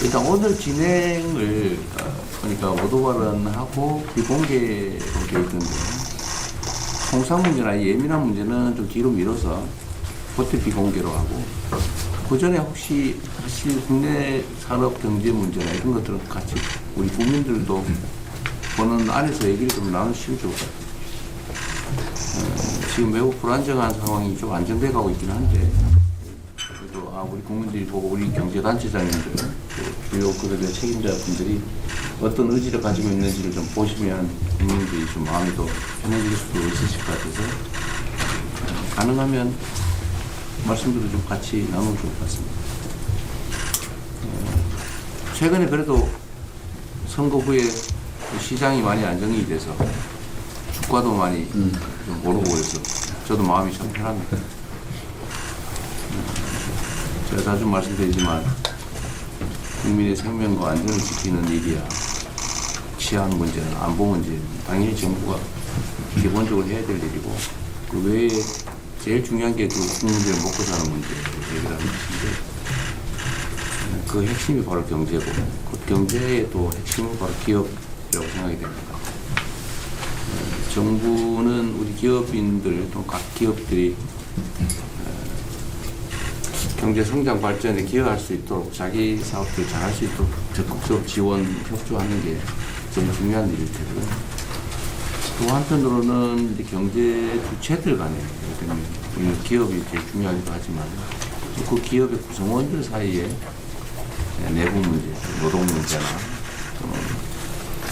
일단 오늘 진행을 그러니까 모두 발언하고 비공개로 되어 있는데 통상 문제나 예민한 문제는 좀 뒤로 미뤄서 그때 비공개로 하고 그 전에 혹시 사실 국내 산업 경제 문제나 이런 것들은 같이 우리 국민들도 보는 안에서 얘기를 좀 나누시면 좋을 것 같아요. 지금 매우 불안정한 상황이 좀 안정돼 가고 있긴 한데 그래도 우리 국민들이 보고 우리 경제단체장님들 주요 그룹의 책임자분들이 어떤 의지를 가지고 있는지를 좀 보시면 국민들이 좀 마음이 더 편해질 수도 있으실 것 같아서 가능하면 말씀들을 좀 같이 나누면 좋을 것 같습니다. 최근에 그래도 선거 후에 시장이 많이 안정이 돼서 주가도 많이 좀 오르고 해서 저도 마음이 참 편합니다. 제가 자주 말씀드리지만 국민의 생명과 안전을 지키는 일이야 치안 문제는 안보 문제는 당연히 정부가 기본적으로 해야 될 일이고 그 외에 제일 중요한 게 그 국민들 먹고 사는 문제 얘기라는 것인데 그 핵심이 바로 경제고 그 경제의 또 핵심은 바로 기업이라고 생각이 됩니다. 정부는 우리 기업인들 또 각 기업들이 경제 성장 발전에 기여할 수 있도록 자기 사업들 잘할 수 있도록 적극적으로 지원, 협조하는 게 제일 중요한 일일 테고요. 또 한편으로는 이제 경제 주체들 간에 우리 기업이 제일 중요하기도 하지만 그 기업의 구성원들 사이에 내부 문제, 노동 문제나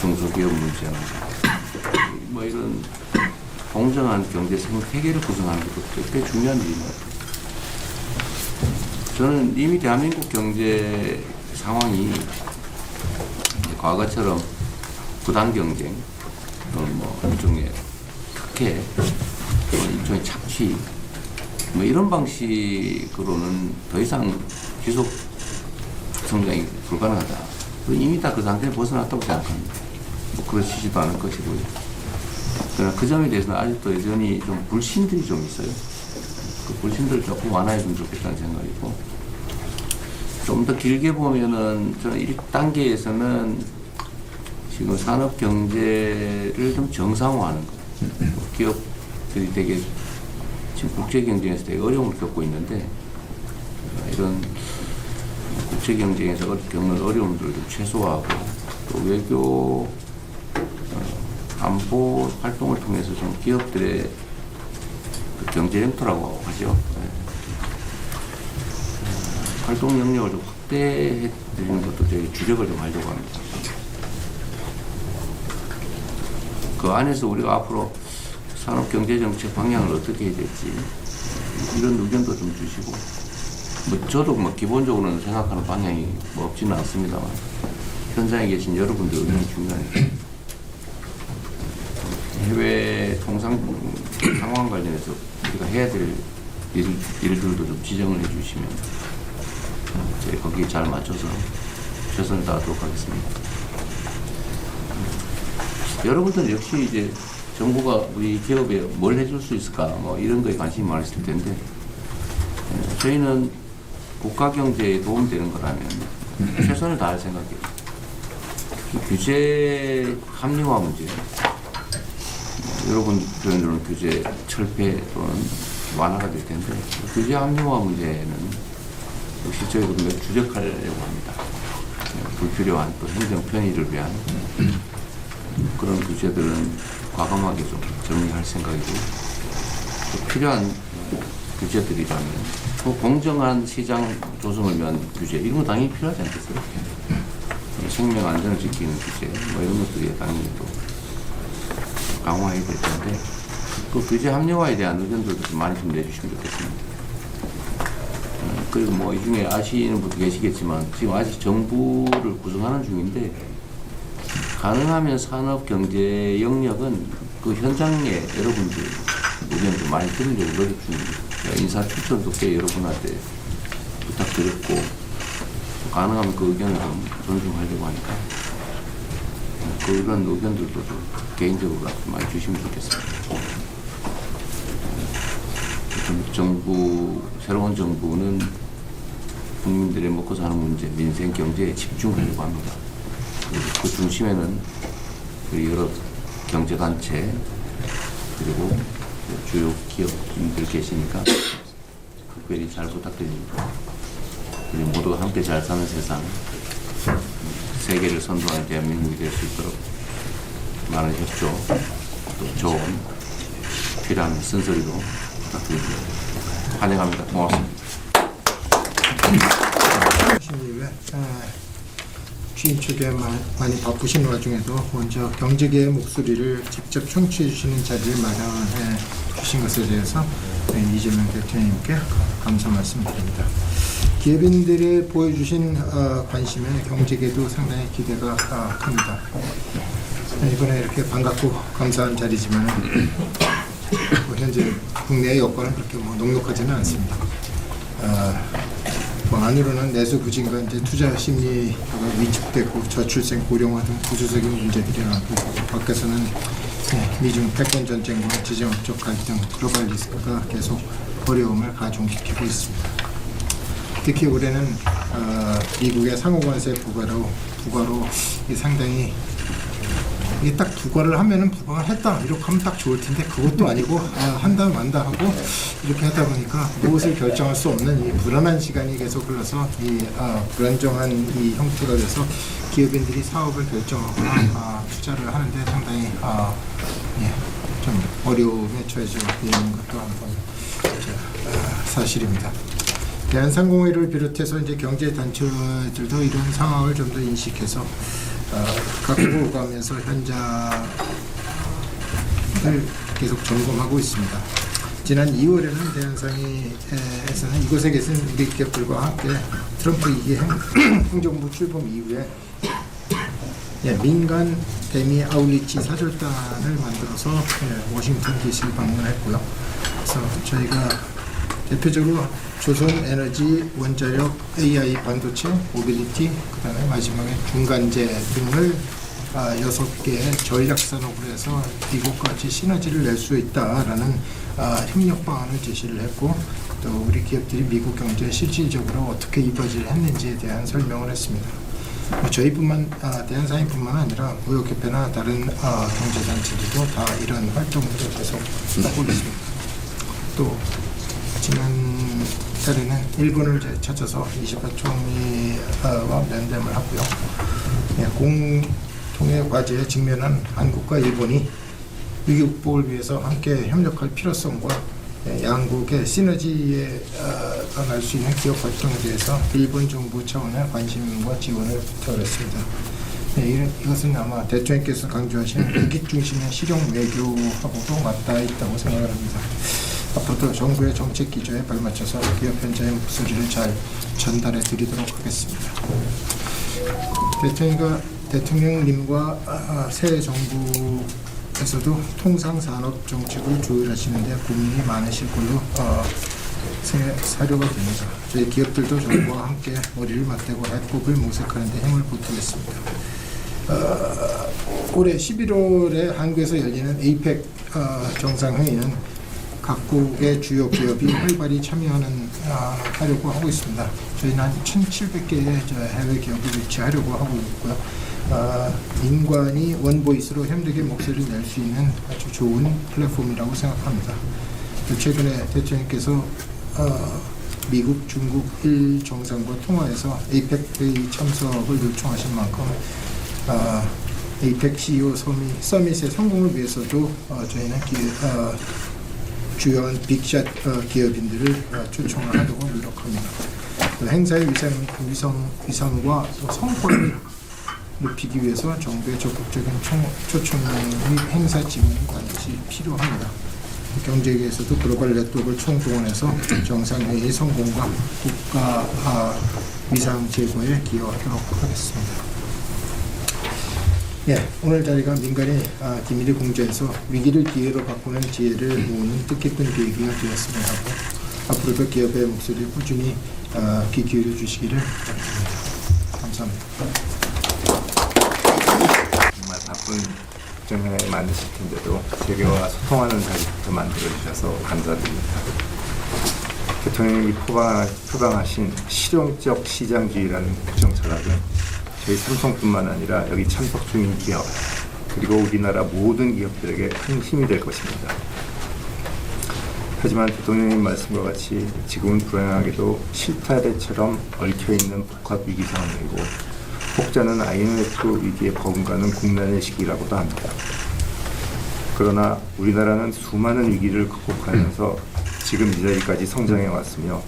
중소기업 문제나 뭐 이런 공정한 경제 생태계를 구성하는 것도 꽤 중요한 일인 것 같아요. 저는 이미 대한민국 경제 상황이 과거처럼 부당 경쟁, 또는 뭐 일종의 특혜, 일종의 착취, 뭐 이런 방식으로는 더 이상 지속 성장이 불가능하다. 이미 다 그 상태에 벗어났다고 생각합니다. 뭐 그러시지도 않을 것이고요. 그러나 그 점에 대해서는 아직도 여전히 좀 불신들이 좀 있어요. 그 불신들을 조금 완화해주면 좋겠다는 생각이고, 좀 더 길게 보면은 저는 1단계에서는 지금 산업 경제를 좀 정상화하는 것. 기업들이 되게 지금 국제 경쟁에서 되게 어려움을 겪고 있는데, 이런 국제 경쟁에서 겪는 어려움들을 좀 최소화하고, 또 외교, 안보 활동을 통해서 좀 기업들의 그 경제 영토라고 하죠. 활동 영역을 좀 확대해 드리는 것도 되게 주력을 좀 하려고 합니다. 그 안에서 우리가 앞으로 산업경제정책 방향을 어떻게 해야 될지 이런 의견도 좀 주시고, 뭐 저도 뭐 기본적으로는 생각하는 방향이 뭐 없지는 않습니다만 현장에 계신 여러분들 의견이 중요하니까 해외 통상 상황 관련해서 우리가 해야 될 일들도 좀 지정을 해주시면 저희 거기에 잘 맞춰서 최선을 다하도록 하겠습니다. 여러분들은 역시 이제 정부가 우리 기업에 뭘 해줄 수 있을까 뭐 이런 거에 관심이 많으실 텐데, 저희는 국가 경제에 도움되는 거라면 최선을 다할 생각이에요. 규제 합리화 문제, 여러분 표현으로는 규제 철폐 또는 완화가 될 텐데, 규제 합리화 문제는 역시 저희도 매우 주력하려고 합니다. 불필요한 또 행정 편의를 위한 그런 규제들은 과감하게 좀 정리할 생각이고, 또 필요한 규제들이라면 또 공정한 시장 조성을 위한 규제 이런 거 당연히 필요하지 않겠어요? 생명 안전을 지키는 규제 뭐 이런 것들이 당연히 또 강화해야 될 텐데, 그 규제 합리화에 대한 의견들도 좀 많이 좀 내주시면 좋겠습니다. 그리고 뭐 이 중에 아시는 분도 계시겠지만 지금 아직 정부를 구성하는 중인데, 가능하면 산업 경제 영역은 그 현장에 여러분들 의견 좀 많이 들으려고 노력 중입니다. 인사 추천도 꽤 여러분한테 부탁드렸고, 가능하면 그 의견을 좀 존중하려고 하니까 그런 의견들도 좀 개인적으로 많이 주시면 좋겠습니다. 정부, 새로운 정부는 국민들의 먹고 사는 문제, 민생 경제에 집중하려고 합니다. 그 중심에는 여러 경제단체 그리고 주요 기업인들 계시니까 특별히 잘 부탁드립니다. 우리 모두가 함께 잘 사는 세상, 세계를 선도하는 대한민국이 될 수 있도록 많은 협조, 또 조언, 필요한 쓴소리도 부탁드립니다. 환영합니다. 고맙습니다. 취임 초기에 많이 바쁘신 와중에도 먼저 경제계의 목소리를 직접 청취해 주시는 자리를 마련해 주신 것에 대해서 이재명 대통령님께 감사 말씀드립니다. 기업인들이 보여주신 관심에 경제계도 상당히 기대가 큽니다. 이번에 이렇게 반갑고 감사한 자리지만 현재 국내의 여건은 그렇게 넉넉하지는 않습니다. 안으로는 내수 부진과 이제 투자 심리가 위축되고 저출생 고령화 등 구조적인 문제들이 나고, 밖에서는 미중 패권 전쟁과 지정학적 갈등, 글로벌 리스크가 계속 어려움을 가중시키고 있습니다. 특히 올해는 미국의 상호관세 부과로 상당히 이게 딱 부과를 하면은 부과를 했다 이렇게 하면 딱 좋을 텐데 그것도 아니고 한다 만다 하고 이렇게 하다 보니까 무엇을 결정할 수 없는 이 불안한 시간이 계속 흘러서 이 불안정한 이 형태가 돼서 기업인들이 사업을 결정하거나 투자를 하는데 상당히 좀 어려움에 처해져 있는 것도 한번 사실입니다. 대한상공회를 비롯해서 이제 경제 단체들도 이런 상황을 좀 더 인식해서 갖고 가면서 현장을 계속 점검하고 있습니다. 지난 2월에는 대한상의에서는 이곳에 계신 우리 기업들과 함께 트럼프 2기 행정부 출범 이후에 민간 대미 아울리치 사절단을 만들어서 워싱턴 DC를 방문했고요. 그래서 저희가 대표적으로 조선에너지, 원자력, AI 반도체, 모빌리티, 그다음에 마지막에 중간재 등을 6개의 전략산업으로 해서 미국과 같이 시너지를 낼 수 있다라는 협력 방안을 제시를 했고, 또 우리 기업들이 미국 경제에 실질적으로 어떻게 입어질 했는지에 대한 설명을 했습니다. 대한상인뿐만 아니라 무역협회나 다른 경제단체들도 다 이런 활동들을 계속 하고 있습니다. 또 지난 달에는 일본을 찾아서 28 총리와 면담을 하고요. 공통의 과제에 직면한 한국과 일본이 위기 극복을 위해서 함께 협력할 필요성과 양국의 시너지가 날 수 있는 기업 활동에 대해서 일본 정부 차원의 관심과 지원을 부탁했습니다. 이것은 아마 대통령께서 강조하신 국익 중심의 실용 외교하고도 맞닿아 있다고 생각을 합니다. 앞으로도 정부의 정책 기조에 발맞춰서 기업 현장의 목소리를 잘 전달해 드리도록 하겠습니다. 대통령님과 새 정부에서도 통상산업 정책을 조율하시는데 고민이 많으실 걸로 사료가 됩니다. 저희 기업들도 정부와 함께 머리를 맞대고 해법을 모색하는 데 힘을 보태겠습니다. 올해 11월에 한국에서 열리는 APEC 정상회의는 각국의 주요 기업이 활발히 참여하려고 하고 있습니다. 저희는 한 1,700개의 해외 기업을 유치하려고 하고 있고요. 민관이 원보이스로 협력의 목소리를 낼 수 있는 아주 좋은 플랫폼이라고 생각합니다. 최근에 대통령께서 미국, 중국, 일 정상과 통화해서 APEC 회의 참석을 요청하신 만큼 APEC CEO 서밋의 성공을 위해서도 저희는 주요한 빅샷 기업인들을 초청을 하려고 노력합니다. 행사의 위상과 또 성과를 높이기 위해서 정부의 적극적인 초청 및 행사 지원 관여시 필요합니다. 경제계에서도 글로벌 네트워크를 총동원해서 정상회의 성공과 국가 위상 제고에 기여하도록 하겠습니다. 오늘 자리가 민간이 기밀을 공개해서 위기를 기회로 바꾸는 지혜를 모으는 뜻깊은 계기가 되었으면 하고, 앞으로도 기업의 목소리를 꾸준히 귀 기울여 주시기를 바랍니다. 감사합니다. 정말 바쁜 정상회의 많으실 텐데도 세계와 소통하는 자리부터 만들어 주셔서 감사드립니다. 대통령이 표방하신 실용적 시장주의라는 국정 철학은 저희 삼성뿐만 아니라 여기 참석 중인 기업 그리고 우리나라 모든 기업들에게 큰 힘이 될 것입니다. 하지만 대통령님 말씀과 같이 지금은 불행하게도 실타래처럼 얽혀있는 복합 위기 상황이고 혹자는 IMF 위기에 버금가는 국난의 시기라고도 합니다. 그러나 우리나라는 수많은 위기를 극복하면서 지금 이 자리까지 성장해 왔으며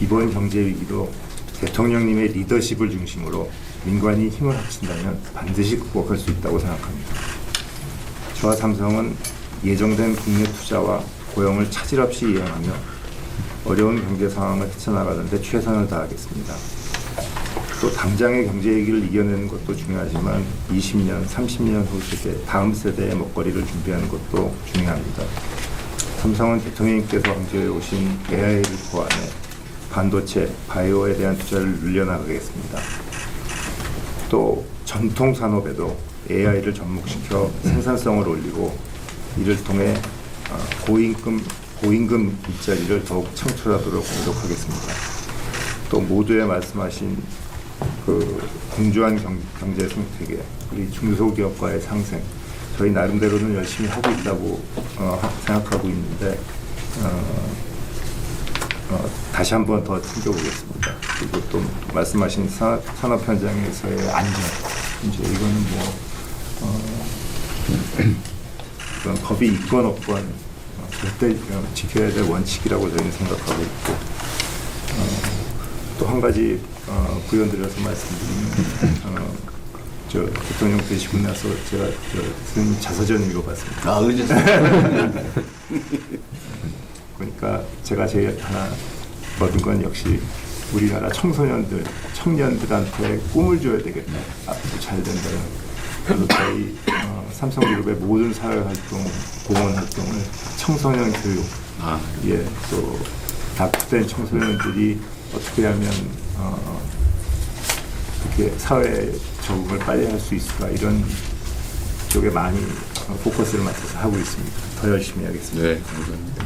이번 경제 위기도 대통령님의 리더십을 중심으로 민관이 힘을 합친다면 반드시 극복할 수 있다고 생각합니다. 저와 삼성은 예정된 국내 투자와 고용을 차질 없이 이행하며 어려운 경제 상황을 헤쳐나가는 데 최선을 다하겠습니다. 또 당장의 경제 위기를 이겨내는 것도 중요하지만 20년, 30년 후 세대, 다음 세대의 먹거리를 준비하는 것도 중요합니다. 삼성은 대통령님께서 강조해 오신 AI를 포함해 반도체, 바이오에 대한 투자를 늘려나가겠습니다. 또 전통 산업에도 AI를 접목시켜 생산성을 올리고 이를 통해 고임금 일자리를 더욱 창출하도록 노력하겠습니다. 또 모두에 말씀하신 그 공정한 경제 생태계, 우리 중소기업과의 상생, 저희 나름대로는 열심히 하고 있다고 생각하고 있는데 다시 한번 더 챙겨보겠습니다. 그리고 또 말씀하신 산업 현장에서의 안전, 이제 이거는 그런 법이 있건 없건 절대 지켜야 될 원칙이라고 저희는 생각하고 있고 또 한 가지 부연드려서 말씀드리면 저 대통령 되시고 나서 제가 쓴 자서전 읽어봤습니다. 아, 그러셨어요? 그러니까 제가 제일 하나 얻은 건 역시 우리나라 청년들한테 꿈을 줘야 되겠다. 앞으로 잘 된다는. 그래서 저희 삼성그룹의 모든 사회활동, 공헌활동을 청소년 교육, 또 낙후된 청소년들이 어떻게 하면 이렇게 사회에 적응을 빨리 할 수 있을까 이런 쪽에 많이 포커스를 맞춰서 하고 있습니다. 더 열심히 하겠습니다. 네, 감사합니다.